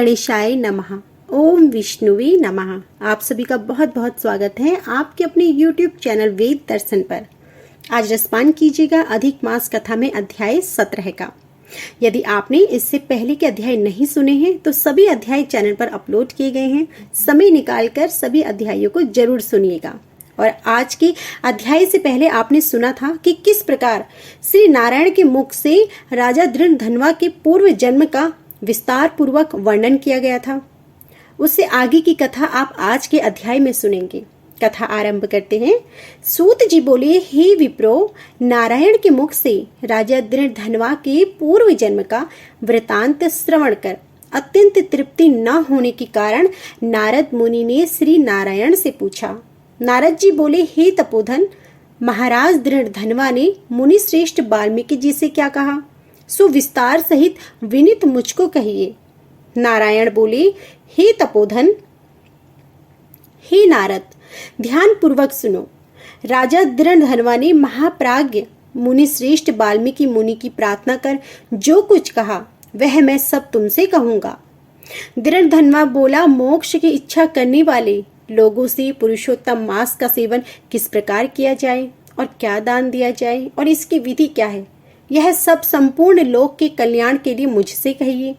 गणेशाय नमः। ओम विष्णुवे नमः। आप सभी का बहुत बहुत स्वागत है आपके अपने YouTube चैनल वेद दर्शन पर। आज रसपान कीजिएगा अधिक मास कथा में अध्याय 17 का। यदि आपने इससे पहले के अध्याय नहीं सुने हैं तो सभी अध्याय चैनल पर अपलोड किए गए हैं। समय निकालकर सभी अध्यायों को जरूर सुनिएगा। और आज के अध्याय से पहले आपने सुना था कि किस प्रकार श्री नारायण के मुख से राजा दृढ़धनवा के पूर्व जन्म का विस्तार पूर्वक वर्णन किया गया था। उससे आगे की कथा आप आज के अध्याय में सुनेंगे। कथा आरंभ करते हैं। सूत जी बोले, हे विप्रो, नारायण के मुख से राजा दृढ़धनवा के पूर्व जन्म का वृतांत श्रवण कर अत्यंत तृप्ति न होने के कारण नारद मुनि ने श्री नारायण से पूछा। नारद जी बोले, हे तपोधन, महाराज दृढ़धनवा ने मुनि श्रेष्ठ वाल्मीकि जी से क्या कहा, सो विस्तार सहित विनित मुझको कहिए। नारायण बोले, हे तपोधन, हे नारद, ध्यान पूर्वक सुनो। राजा दृढ़धनवा ने महाप्राज्ञ मुनि श्रेष्ठ वाल्मीकि मुनि की प्रार्थना कर जो कुछ कहा वह मैं सब तुमसे कहूंगा। दृढ़धनवा बोला, मोक्ष की इच्छा करने वाले लोगों से पुरुषोत्तम मास का सेवन किस प्रकार किया जाए और क्या दान दिया जाए और इसकी विधि क्या है, यह सब संपूर्ण लोक के कल्याण के लिए मुझसे कहिए,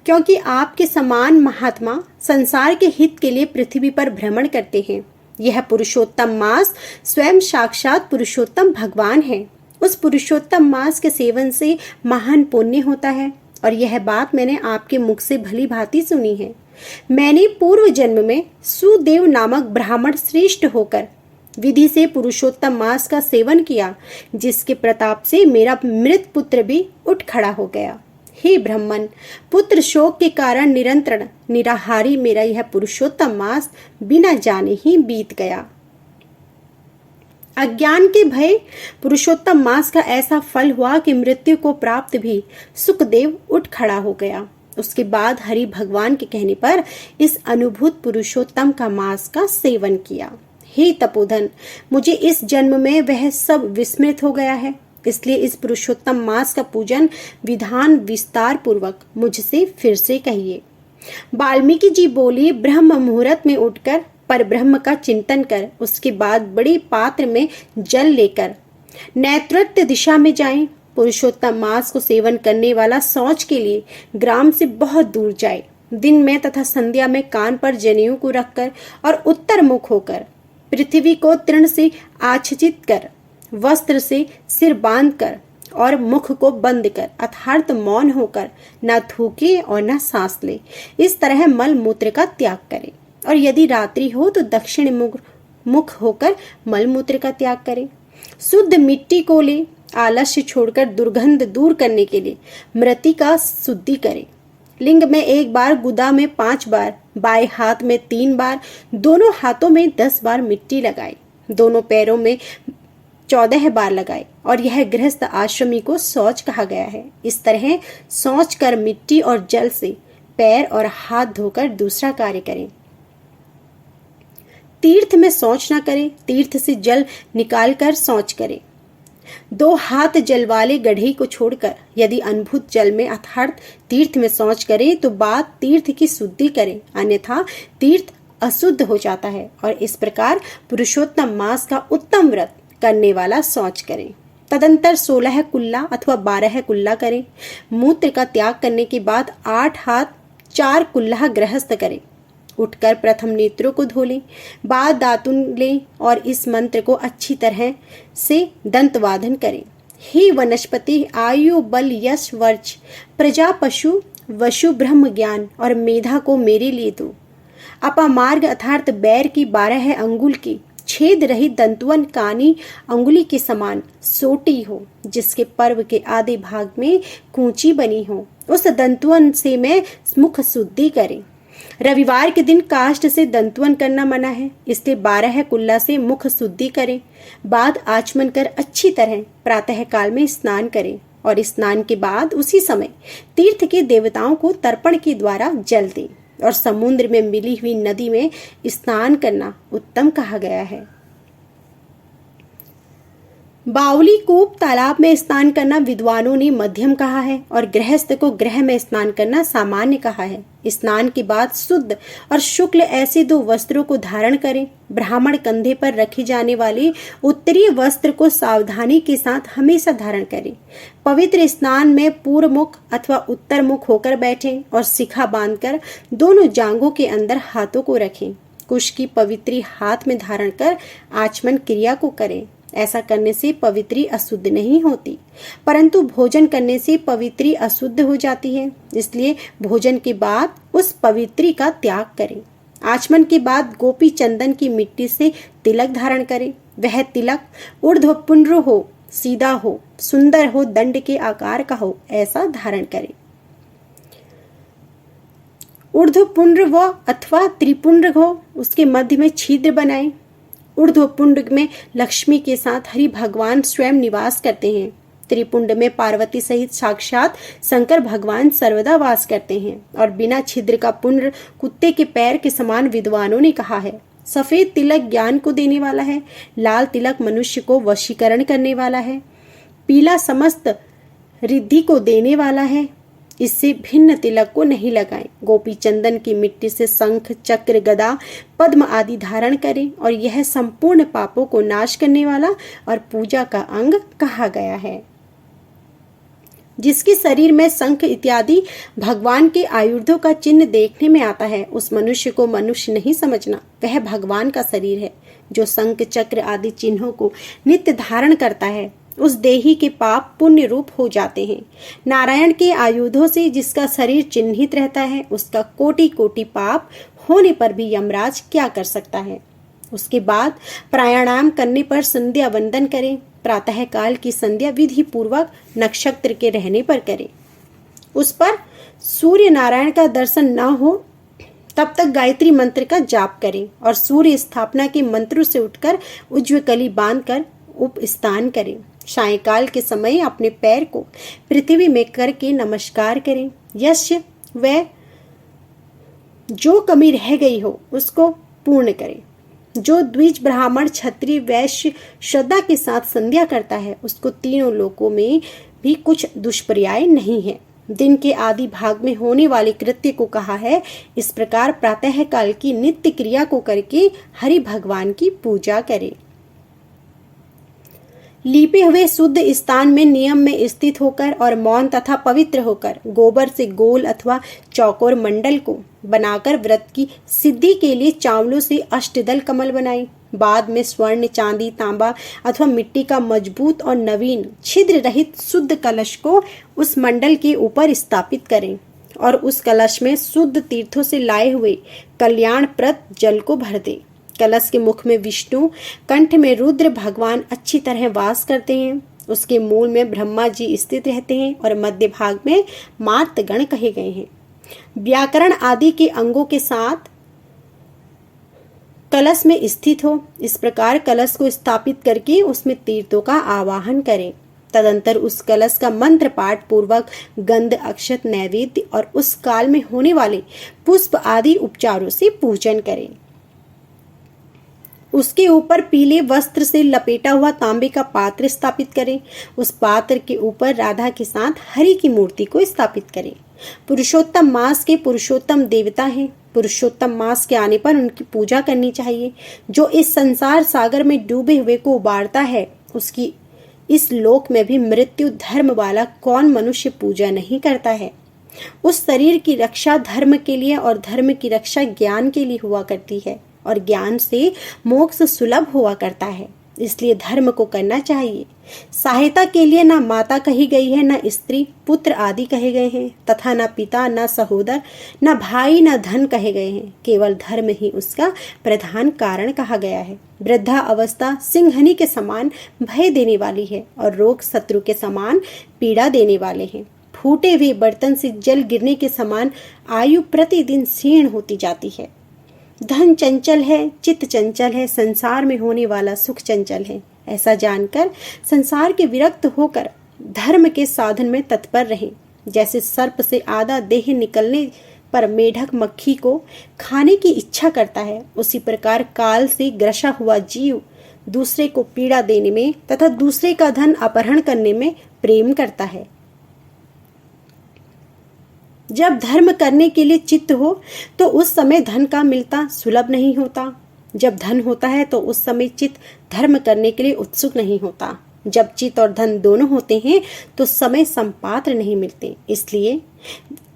क्योंकि आपके समान महात्मा संसार के हित के लिए पृथ्वी पर भ्रमण करते हैं। यह पुरुषोत्तम मास स्वयं साक्षात पुरुषोत्तम भगवान है। उस पुरुषोत्तम मास के सेवन से महान पुण्य होता है और यह बात मैंने आपके मुख से भली भांति सुनी है। मैंने पूर्व जन्म में सुदेव नामक ब्राह्मण श्रेष्ठ होकर विधि से पुरुषोत्तम मास का सेवन किया, जिसके प्रताप से मेरा मृत पुत्र भी उठ खड़ा हो गया। हे ब्राह्मण, पुत्र शोक के कारण निरंतर निराहारी मेरा यह पुरुषोत्तम मास बिना जाने ही बीत गया। अज्ञान के भय पुरुषोत्तम मास का ऐसा फल हुआ कि मृत्यु को प्राप्त भी सुखदेव उठ खड़ा हो गया। उसके बाद हरि भगवान के कहने पर इस अनुभूत पुरुषोत्तम का मास का सेवन किया। हे तपोधन, मुझे इस जन्म में वह सब विस्मृत हो गया है, इसलिए इस पुरुषोत्तम मास का पूजन विधान विस्तार पूर्वक मुझसे फिर से कहिए। वाल्मीकि जी बोली, ब्रह्म मुहूर्त में उठकर पर ब्रह्म का चिंतन कर उसके बाद बड़े पात्र में जल लेकर नैऋत्य दिशा में जाएं। पुरुषोत्तम मास को सेवन करने वाला शौच के लिए ग्राम से बहुत दूर जाए। दिन में तथा संध्या में कान पर जनेऊ को रखकर और उत्तर मुख होकर पृथ्वी को तृण से आच्छादित कर वस्त्र से सिर बांध कर और मुख को बंद कर अर्थात मौन होकर न थूके और न सांस ले। इस तरह मल मूत्र का त्याग करे और यदि रात्रि हो तो दक्षिण मुख होकर मल मूत्र का त्याग करे। शुद्ध मिट्टी को ले आलस्य छोड़कर दुर्गंध दूर करने के लिए मृति का शुद्धि करे। लिंग में 1 बार, गुदा में 5 बार, बाएं हाथ में 3 बार, दोनों हाथों में 10 बार मिट्टी लगाए, दोनों पैरों में 14 बार लगाए और यह गृहस्थ आश्रमी को शौच कहा गया है। इस तरह शौच कर मिट्टी और जल से पैर और हाथ धोकर दूसरा कार्य करें। तीर्थ में शौच न करें, तीर्थ से जल निकालकर शौच करें। 2 हाथ जल वाले गड्ढे को छोड़कर यदि अनुभूत जल में अर्थात तीर्थ में शौच करे तो बाद तीर्थ की शुद्धि करें, अन्यथा तीर्थ अशुद्ध हो जाता है। और इस प्रकार पुरुषोत्तम मास का उत्तम व्रत करने वाला शौच करें। तदंतर 16 कुल्ला अथवा 12 कुल्ला करें। मूत्र का त्याग करने के बाद 8 हाथ 4 कुल्ला गृहस्थ करें। उठकर प्रथम नेत्रों को धो लें, बाद दातुन लें और इस मंत्र को अच्छी तरह से दंतवादन करें। हे वनस्पति, आयु बल यश वर्च प्रजा पशु वशु ब्रह्म ज्ञान और मेधा को मेरे लिए दो। अपामार्ग अर्थात बैर की 12 अंगुल की छेद रहित दंतवन कानी अंगुली के समान सोटी हो, जिसके पर्व के आधे भाग में कूंची बनी हो, उस दंतवन से मैं मुख शुद्धि करें। रविवार के दिन काष्ठ से दंतवन करना मना है, इसलिए 12 कुल्ला से मुख शुद्धि करें। बाद आचमन कर अच्छी तरह प्रातः काल में स्नान करें और स्नान के बाद उसी समय तीर्थ के देवताओं को तर्पण के द्वारा जल दें और समुद्र में मिली हुई नदी में स्नान करना उत्तम कहा गया है। बावली कूप तालाब में स्नान करना विद्वानों ने मध्यम कहा है और गृहस्थ को गृह में स्नान करना सामान्य कहा है। स्नान के बाद शुद्ध और शुक्ल ऐसे दो वस्त्रों को धारण करें। ब्राह्मण कंधे पर रखे जाने वाले उत्तरीय वस्त्र को सावधानी के साथ हमेशा धारण करें। पवित्र स्नान में पूर्व मुख अथवा उत्तर मुख होकर बैठें और शिखा बांधकर दोनों जांघों के अंदर हाथों को रखें। कुश की पवित्री हाथ में धारण कर आचमन क्रिया को करें। ऐसा करने से पवित्री अशुद्ध नहीं होती, परंतु भोजन करने से पवित्री अशुद्ध हो जाती है। इसलिए भोजन के बाद उस पवित्री का त्याग करें। आचमन के बाद गोपी चंदन की मिट्टी से तिलक धारण करें। वह तिलक ऊर्ध्वपुंड्र हो, सीधा हो, सुंदर हो, दंड के आकार का हो, ऐसा धारण करें। ऊर्ध्वपुंड्र व अथवा त्रिपुंड्र हो, उसके मध्य में छिद्र बनाएं। ऊर्ध्वपुंड में लक्ष्मी के साथ हरि भगवान स्वयं निवास करते हैं। त्रिपुंड में पार्वती सहित साक्षात शंकर भगवान सर्वदा वास करते हैं और बिना छिद्र का पुंड कुत्ते के पैर के समान विद्वानों ने कहा है। सफेद तिलक ज्ञान को देने वाला है, लाल तिलक मनुष्य को वशीकरण करने वाला है, पीला समस्त रिद्धि को देने वाला है। इससे भिन्न तिलक को नहीं लगाएं। गोपी चंदन की मिट्टी से शंख, चक्र, गदा, पद्म आदि धारण करें और यह संपूर्ण पापों को नाश करने वाला और पूजा का अंग कहा गया है। जिसके शरीर में शंख इत्यादि भगवान के आयुधों का चिन्ह देखने में आता है, उस मनुष्य को मनुष्य नहीं समझना, वह भगवान का शरीर है। जो शंख, चक्र आदि चिन्हों को नित्य धारण करता है, उस देही के पाप पुण्य रूप हो जाते हैं। नारायण के आयुधों से जिसका शरीर चिन्हित रहता है, उसका कोटि कोटि पाप होने पर भी यमराज क्या कर सकता है। उसके बाद प्राणायाम करने पर संध्या वंदन करें। प्रातः काल की संध्या विधि पूर्वक नक्षत्र के रहने पर करें। उस पर सूर्य नारायण का दर्शन न हो तब तक गायत्री मंत्र का जाप करें और सूर्य स्थापना के मंत्रों से उठकर उज्ज्वकली बांधकर उपस्नान करें। सायंकाल के समय अपने पैर को पृथ्वी में करके नमस्कार करें। यश्य व जो कमी रह गई हो उसको पूर्ण करें। जो द्विज, ब्राह्मण, क्षत्रिय, वैश्य श्रद्धा के साथ संध्या करता है, उसको तीनों लोकों में भी कुछ दुष्पर्याय नहीं है। दिन के आदि भाग में होने वाले कृत्य को कहा है। इस प्रकार प्रातः काल की नित्य क्रिया को करके हरि भगवान की पूजा करें। लीपे हुए शुद्ध स्थान में नियम में स्थित होकर और मौन तथा पवित्र होकर गोबर से गोल अथवा चौकोर मंडल को बनाकर व्रत की सिद्धि के लिए चावलों से अष्टदल कमल बनाएं। बाद में स्वर्ण, चांदी, तांबा अथवा मिट्टी का मजबूत और नवीन छिद्र रहित शुद्ध कलश को उस मंडल के ऊपर स्थापित करें और उस कलश में शुद्ध तीर्थों से लाए हुए कल्याणप्रद जल को भर दें। कलश के मुख में विष्णु, कंठ में रुद्र भगवान अच्छी तरह वास करते हैं। उसके मूल में ब्रह्मा जी स्थित रहते हैं और मध्य भाग में मार्तगण कहे गए हैं। व्याकरण आदि के अंगों के साथ कलश में स्थित हो। इस प्रकार कलश को स्थापित करके उसमें तीर्थों का आवाहन करें। तदंतर उस कलश का मंत्र पाठ पूर्वक गंध, अक्षत, नैवेद्य और उस काल में होने वाले पुष्प आदि उपचारों से पूजन करें। उसके ऊपर पीले वस्त्र से लपेटा हुआ तांबे का पात्र स्थापित करें। उस पात्र के ऊपर राधा के साथ हरि की मूर्ति को स्थापित करें। पुरुषोत्तम मास के पुरुषोत्तम देवता हैं। पुरुषोत्तम मास के आने पर उनकी पूजा करनी चाहिए। जो इस संसार सागर में डूबे हुए को उबारता है, उसकी इस लोक में भी मृत्यु धर्म वाला कौन मनुष्य पूजा नहीं करता है। उस शरीर की रक्षा धर्म के लिए और धर्म की रक्षा ज्ञान के लिए हुआ करती है और ज्ञान से मोक्ष सुलभ हुआ करता है। इसलिए धर्म को करना चाहिए। सहायता के लिए न माता कही गई है, न स्त्री, पुत्र आदि कहे गए हैं, तथा न पिता, न सहोदर, न भाई, न धन कहे गए हैं। केवल धर्म ही उसका प्रधान कारण कहा गया है। वृद्धा अवस्था सिंहनी के समान भय देने वाली है और रोग शत्रु के समान पीड़ा देने वाले हैं। फूटे हुए बर्तन से जल गिरने के समान आयु प्रतिदिन क्षीण होती जाती है। धन चंचल है, चित्त चंचल है, संसार में होने वाला सुख चंचल है। ऐसा जानकर संसार के विरक्त होकर धर्म के साधन में तत्पर रहें। जैसे सर्प से आधा देह निकलने पर मेढक मक्खी को खाने की इच्छा करता है, उसी प्रकार काल से ग्रसा हुआ जीव दूसरे को पीड़ा देने में तथा दूसरे का धन अपहरण करने में प्रेम करता है। जब धर्म करने के लिए चित्त हो तो उस समय धन का मिलता सुलभ नहीं होता। जब धन होता है तो उस समय चित्त धर्म करने के लिए उत्सुक नहीं होता। जब चित्त और धन दोनों होते हैं तो समय संपात्र नहीं मिलते। इसलिए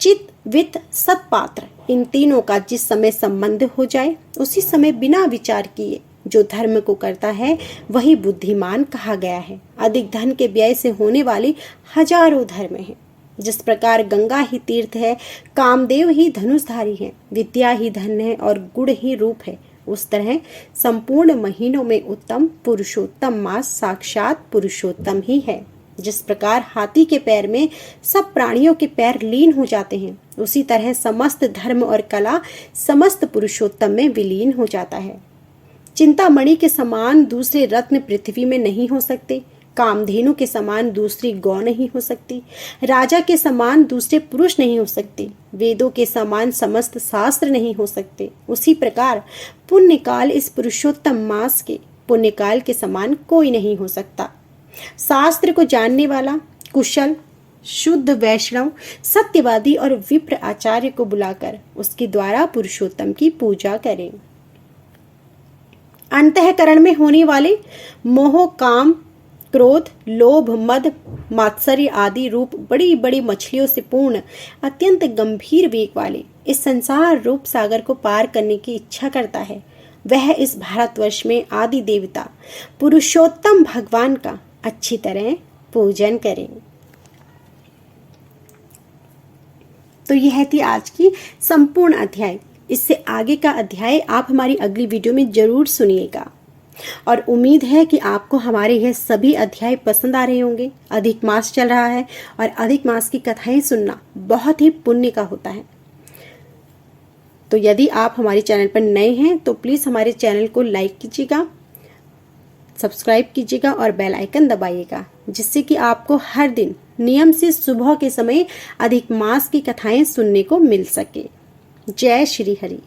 चित्त, वित्त, सत्पात्र, इन तीनों का जिस समय संबंध हो जाए उसी समय बिना विचार किए जो धर्म को करता है वही बुद्धिमान कहा गया है। अधिक धन के व्यय से होने वाले हजारों धर्म हैं। जिस प्रकार गंगा ही तीर्थ है, कामदेव ही धनुषधारी है, विद्या ही धन है और गुण ही रूप है, उस तरह संपूर्ण महीनों में उत्तम पुरुषोत्तम मास साक्षात पुरुषोत्तम ही है। जिस प्रकार हाथी के पैर में सब प्राणियों के पैर लीन हो जाते हैं, उसी तरह समस्त धर्म और कला समस्त पुरुषोत्तम में विलीन हो जाता है। चिंतामणि के समान दूसरे रत्न पृथ्वी में नहीं हो सकते, कामधेनु के समान दूसरी गौ नहीं हो सकती, राजा के समान दूसरे पुरुष नहीं हो सकते, वेदों के समान समस्त शास्त्र नहीं हो सकते। उसी प्रकार पुण्यकाल इस पुरुषोत्तम मास के पुण्यकाल के समान कोई नहीं हो सकता। शास्त्र को जानने वाला कुशल शुद्ध वैष्णव सत्यवादी और विप्र आचार्य को बुलाकर उसके द्वारा पुरुषोत्तम की पूजा करें। अंतःकरण में होने वाले मोह, काम, क्रोध, लोभ, मद, मात्सर्य आदि रूप बड़ी बड़ी मछलियों से पूर्ण अत्यंत गंभीर वेग वाले इस संसार रूप सागर को पार करने की इच्छा करता है, वह इस भारतवर्ष में आदि देवता पुरुषोत्तम भगवान का अच्छी तरह पूजन करें। तो यह थी आज की संपूर्ण अध्याय। इससे आगे का अध्याय आप हमारी अगली वीडियो में जरूर सुनिएगा और उम्मीद है कि आपको हमारे यह सभी अध्याय पसंद आ रहे होंगे। अधिक मास चल रहा है और अधिक मास की कथाएं सुनना बहुत ही पुण्य का होता है। तो यदि आप हमारे चैनल पर नए हैं तो प्लीज़ हमारे चैनल को लाइक कीजिएगा, सब्सक्राइब कीजिएगा और बेल आइकन दबाइएगा, जिससे कि आपको हर दिन नियम से सुबह के समय अधिक मास की कथाएं सुनने को मिल सके। जय श्री हरि।